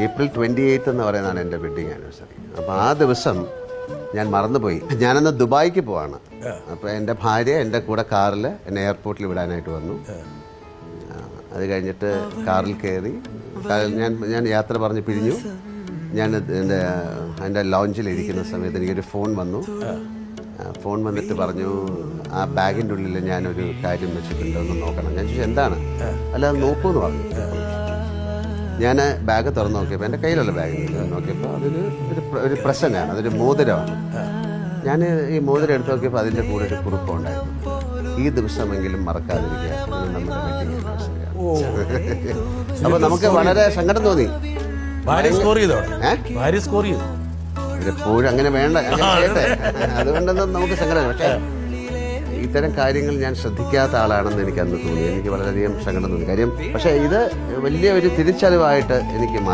April 28 എന്ന് പറയുന്നതാണ് എൻ്റെ വെഡ്ഡിങ് ആനിവേഴ്സറി. അപ്പോൾ ആ ദിവസം ഞാൻ മറന്നുപോയി. ഞാനന്ന് ദുബായിക്ക് പോവാണ്. അപ്പോൾ എൻ്റെ ഭാര്യ എൻ്റെ കൂടെ കാറിൽ എന്നെ എയർപോർട്ടിൽ വിടാനായിട്ട് വന്നു. അത് കഴിഞ്ഞിട്ട് കാറിൽ കയറി ഞാൻ യാത്ര പറഞ്ഞ് പിരിഞ്ഞു. ഞാൻ എൻ്റെ ലോഞ്ചിൽ ഇരിക്കുന്ന സമയത്ത് എനിക്കൊരു ഫോൺ വന്നു. ഫോൺ വന്നിട്ട് പറഞ്ഞു, ആ ബാഗിൻ്റെ ഉള്ളിൽ ഞാനൊരു കാര്യം വെച്ചിട്ടുണ്ട്, ഒന്ന് നോക്കണം. ഞാൻ ചോദിച്ചു എന്താണ്? അല്ല അത് നോക്കൂ എന്ന് പറഞ്ഞു. ഞാൻ ബാഗ് തുറന്ന് നോക്കിയപ്പോൾ എൻ്റെ കയ്യിലുള്ള ബാഗ് നോക്കിയപ്പോൾ അതൊരു ഒരു പ്രസൻ്റാണ്, അതൊരു മോതിരമാണ്. ഞാൻ ഈ മോതിരം എടുത്ത് നോക്കിയപ്പോൾ അതിൻ്റെ കൂടെ ഒരു കുറിപ്പുണ്ടായിരുന്നു, ഈ ദിവസമെങ്കിലും മറക്കാതിരിക്കുക, ഇത് നമ്മുടെ വെഡിങ് ആനിവേഴ്സറിയാണ്. അപ്പോൾ നമുക്ക് വളരെ സങ്കടം തോന്നി. എപ്പോഴും അങ്ങനെ വേണ്ട, അതുകൊണ്ടൊന്നും നമുക്ക് സങ്കടം. പക്ഷേ ഇത്തരം കാര്യങ്ങൾ ഞാൻ ശ്രദ്ധിക്കാത്ത ആളാണെന്ന് എനിക്ക് അന്ന് തോന്നി. എനിക്ക് വളരെയധികം സങ്കടം തോന്നി കാര്യം. പക്ഷേ ഇത് വലിയ ഒരു തിരിച്ചറിവായിട്ട് എനിക്ക്